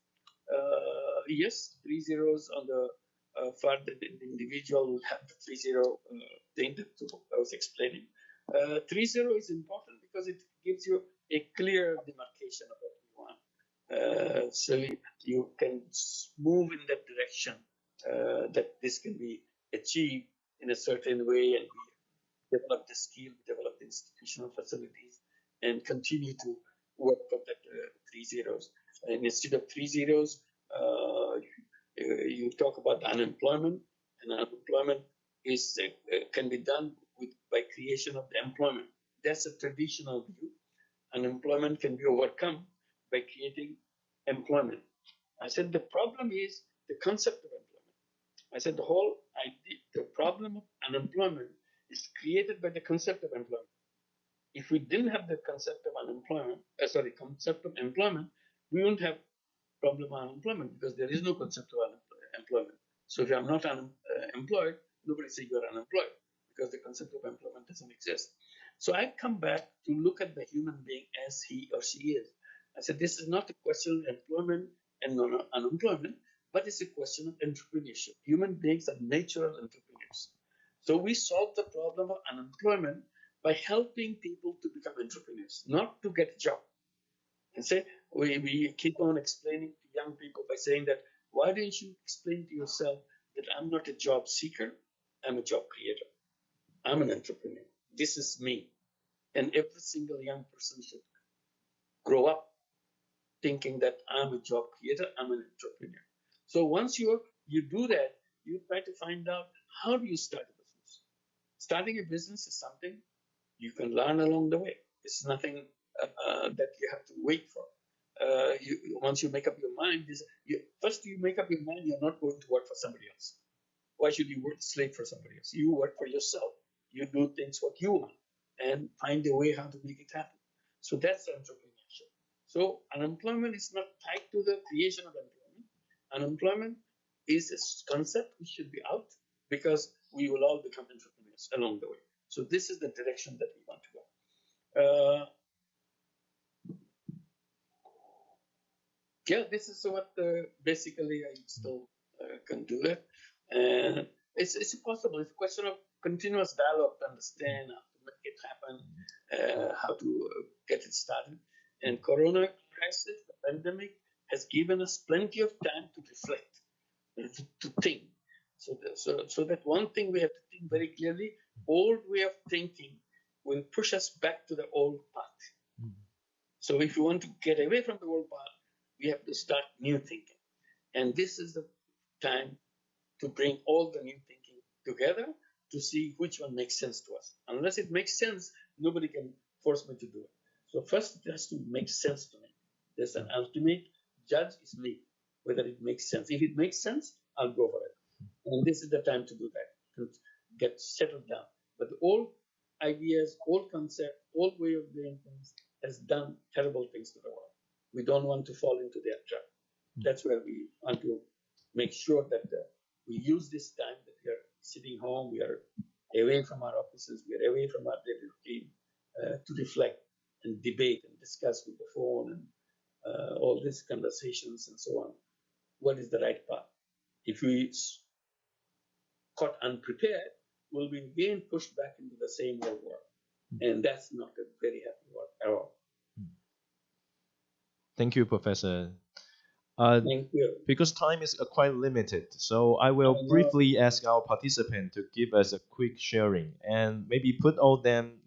Yes, 3 zeros on the for the individual will have the 3-0 thing that I was explaining. 3-0 is important because it gives you a clear demarcation of what you want. So you can move in that direction that this can be achieved in a certain way, and we develop the skill, develop the institutional facilities, and continue to work for that 3 zeros. And instead of 3 zeros, you talk about unemployment, and unemployment is can be done by creation of the employment. That's a traditional view. Unemployment can be overcome by creating employment. I said the problem is the concept of employment. I said the whole idea, the problem of unemployment is created by the concept of employment. If we didn't have the concept of concept of employment, we wouldn't have problem of unemployment because there is no concept of employment. So if I'm not employed, nobody say you're unemployed because the concept of employment doesn't exist. So I come back to look at the human being as he or she is. I said this is not a question of employment and unemployment, but it's a question of entrepreneurship. Human beings are natural entrepreneurs. So we solve the problem of unemployment by helping people to become entrepreneurs, not to get a job. And say we keep on explaining to young people by saying that why don't you explain to yourself that I'm not a job seeker, I'm a job creator. I'm an entrepreneur. This is me. And every single young person should grow up thinking that I'm a job creator, I'm an entrepreneur. So once you do that, you try to find out how do you start a business. Starting a business is something you can learn along the way. It's nothing that you have to wait for. Once you make up your mind, first you make up your mind you're not going to work for somebody else. Why should you work slave for somebody else? You work for yourself. You do things what you want and find a way how to make it happen. So that's entrepreneurship. So unemployment is not tied to the creation of employment. Unemployment is a concept which should be out because we will all become entrepreneurs along the way. So this is the direction that we want to go. Yeah, this is what basically I still can do it. And it's possible. It's a question of continuous dialogue to understand how to make it happen, how to get it started. And Corona crisis, the pandemic, has given us plenty of time to reflect, to think. So that one thing we have to think very clearly, old way of thinking will push us back to the old path. So if you want to get away from the old path, we have to start new thinking. And this is the time to bring all the new thinking together to see which one makes sense to us. Unless it makes sense, nobody can force me to do it. So first it has to make sense to me. There's an ultimate judge is me, whether it makes sense. If it makes sense, I'll go for it. And this is the time to do that, to get settled down. But the old ideas, old concept, old way of doing things has done terrible things to the world. We don't want to fall into their trap. That's where we want to make sure that we use this time that we are sitting home, we are away from our offices, we are away from our daily routine to reflect and debate and discuss with the phone and all these conversations and so on. What is the right path? If we caught unprepared, we'll be again pushed back into the same old world. And that's not a very happy world at all. Thank you, Professor. Thank you. Because time is quite limited, so I will briefly ask our participant to give us a quick sharing and maybe put all them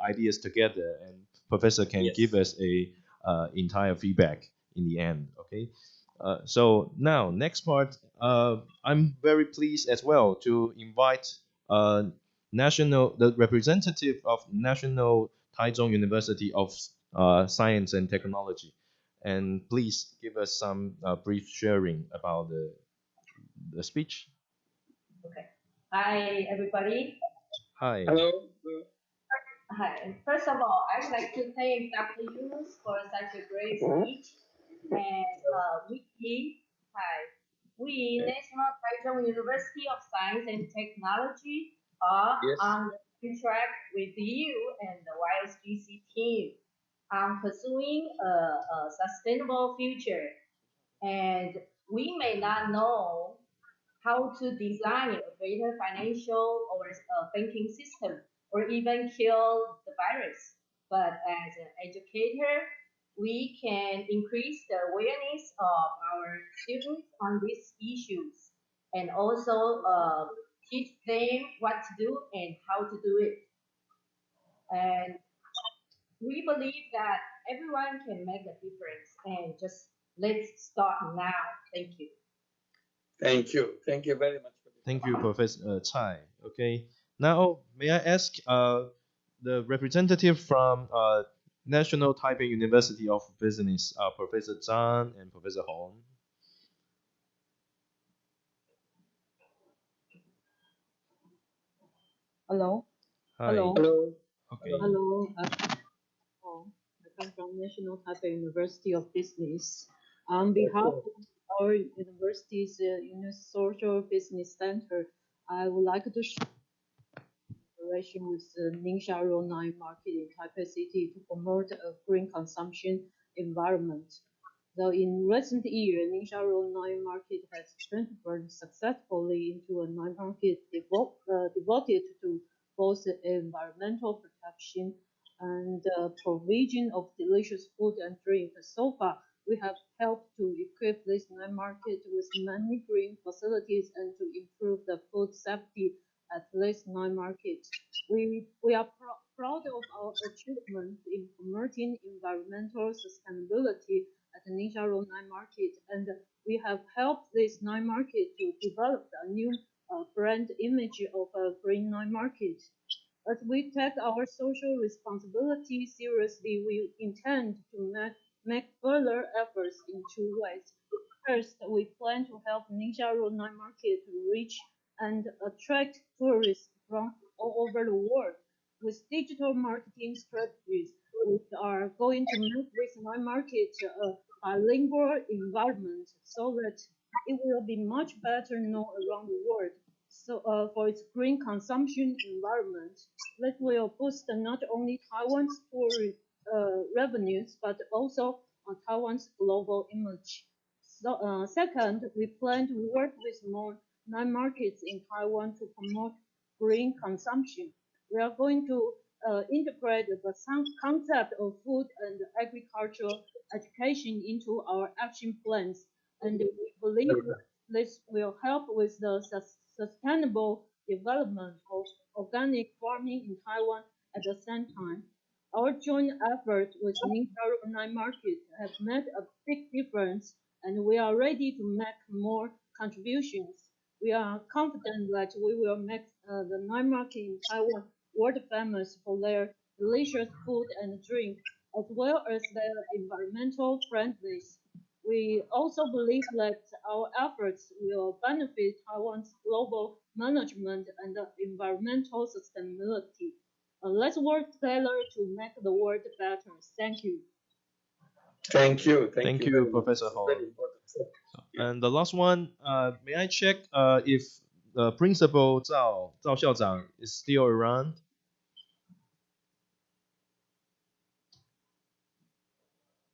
ideas together, and Professor can give us a entire feedback in the end. Okay. So now, next part, I'm very pleased as well to invite the representative of National Taichung University of Science and Technology, and please give us some brief sharing about the speech. Okay. Hi, everybody. Hi. Hello. Hi. First of all, I'd like to thank Dr. Yunus for such a great speech. And we, National Taichung University of Science and Technology, are on the interact with you and the YSBC team on pursuing a sustainable future. And we may not know how to design a better financial or banking system or even kill the virus. But as an educator, we can increase the awareness of our students on these issues and also teach them what to do and how to do it. And we believe that everyone can make a difference and just let's start now. Thank you. Thank you. Thank you very much. Thank you, Professor Tsai. Okay. Now, may I ask the representative from National Taipei University of Business, Professor Zhang and Professor Hong? Hello. Hi. Hello. Hello. Okay. Hello. I come from National Taipei University of Business. On behalf of our university's Yunus Social Business Center, I would like to share collaboration with the Ningxia Road 9 market in Taipei City to promote a green consumption environment. So in recent years, Ningxia Road 9 market has transformed successfully into a night market devoted to both environmental protection and provision of delicious food and drink. So far, we have helped to equip this night market with many green facilities and to improve the food safety at this night market. We are proud of our achievements in promoting environmental sustainability at the Ninja Road Night Market, and we have helped this night market to develop a new brand image of a green night market. As we take our social responsibility seriously, we intend to make further efforts in two ways. First, we plan to help Ninja Road Night Market to reach and attract tourists from all over the world with digital marketing strategies. We are going to make this night market a bilingual environment so that it will be much better known around the world. So, for its green consumption environment, that will boost not only Taiwan's tourist revenues but also Taiwan's global image. So, second, we plan to work with more night markets in Taiwan to promote green consumption. We are going to integrate the concept of food and agricultural education into our action plans, and we believe this will help with the sustainable development of organic farming in Taiwan at the same time. Our joint efforts with Ningxia Online Market have made a big difference, and we are ready to make more contributions. We are confident that we will make the night market in Taiwan world famous for their delicious food and drink, as well as their environmental friendliness. We also believe that our efforts will benefit Taiwan's global management and environmental sustainability. Let's work together to make the world better. Thank you. Thank you. Thank you you, very much. Professor Hong. Very important. And the last one, may I check if the principal Zhao Xiaozhang is still around?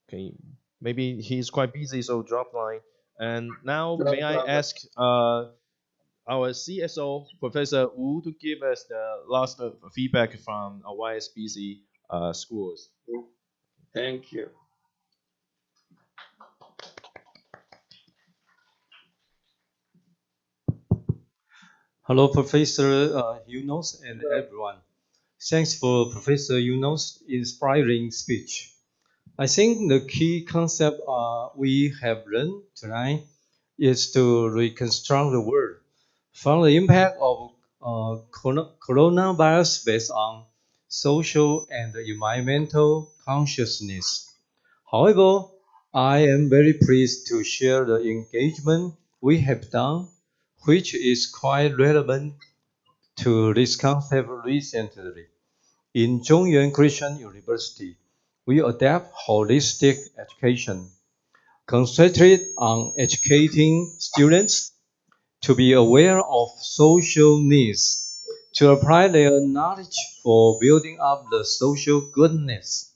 Okay, maybe he's quite busy, so drop line. And now, No may I problem. ask our CSO, Professor Wu, to give us the last feedback from YSBC schools. Thank you. Hello, Professor Yunus and everyone. Thanks for Professor Yunus' inspiring speech. I think the key concept we have learned tonight is to reconstruct the world from the impact of coronavirus based on social and environmental consciousness. However, I am very pleased to share the engagement we have done, which is quite relevant to this concept recently. In Zhongyuan Christian University, we adapt holistic education, concentrate on educating students to be aware of social needs, to apply their knowledge for building up the social goodness.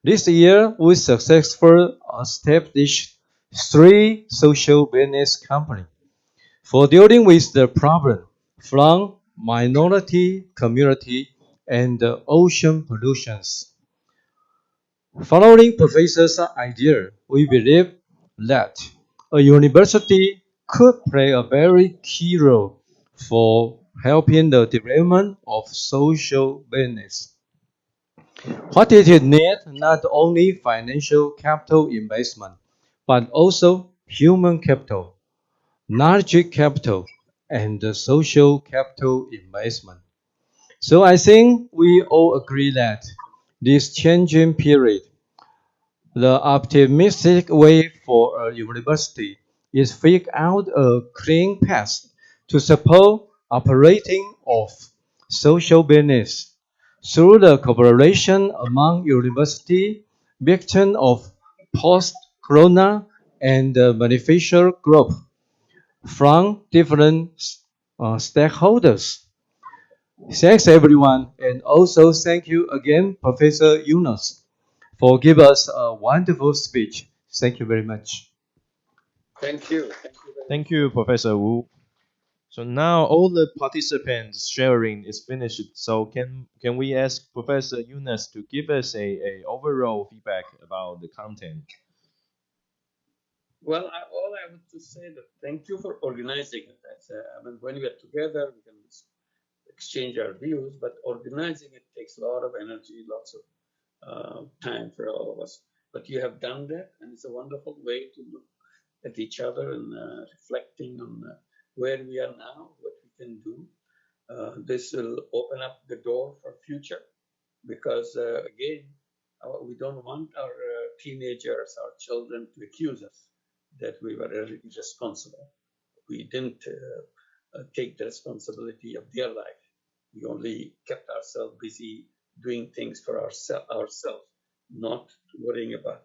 This year, we successfully established 3 social business companies for dealing with the problem from minority community and the ocean pollutions. Following Professor's idea, we believe that a university could play a very key role for helping the development of social business. What it needs not only financial capital investment, but also human capital, knowledge capital, and the social capital investment. So I think we all agree that this changing period, the optimistic way for a university is figure out a clean path to support operating of social business through the cooperation among university, victims of post-corona, and the beneficial group from different stakeholders. Thanks everyone, and also thank you again, Professor Yunus, for giving us a wonderful speech. Thank you very much. Thank you. Thank you very Thank you, Professor Wu. So now all the participants sharing is finished. So can we ask Professor Yunus to give us a overall feedback about the content? Well, all I want to say that thank you for organizing it. I mean, when we are together, we can exchange our views, but organizing it takes a lot of energy, lots of time for all of us. But you have done that, and it's a wonderful way to look at each other and reflecting on where we are now, what we can do. This will open up the door for future because, again, we don't want our teenagers, our children to accuse us that we were irresponsible. We didn't take the responsibility of their life. We only kept ourselves busy doing things for ourselves, not worrying about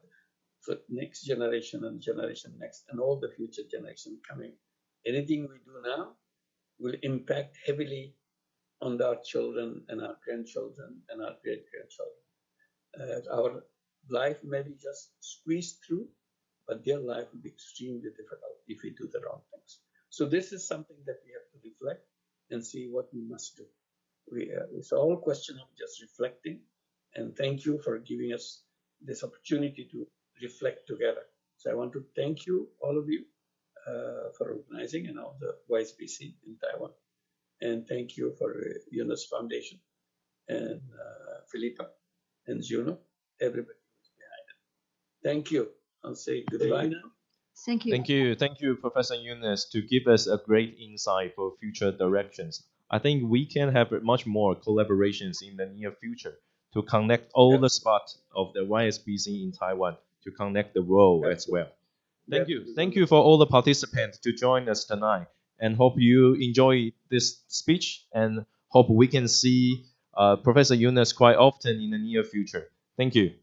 the next generation and generation next and all the future generation coming. Anything we do now will impact heavily on our children and our grandchildren and our great-grandchildren. Our life may be just squeezed through, but their life will be extremely difficult if we do the wrong things. So this is something that we have to reflect and see what we must do. It's all a question of just reflecting, and thank you for giving us this opportunity to reflect together. So I want to thank you, all of you, for organizing and all the YSBC in Taiwan. And thank you for Yunus Foundation and Philippa and Juno, everybody who's behind it. Thank you. I'll say goodbye now. Thank you. Thank you, Professor Yunus, to give us a great insight for future directions. I think we can have much more collaborations in the near future to connect all the spots of the YSBC in Taiwan to connect the world as well. Thank you for all the participants to join us tonight, and hope you enjoy this speech, and hope we can see Professor Yunus quite often in the near future. Thank you.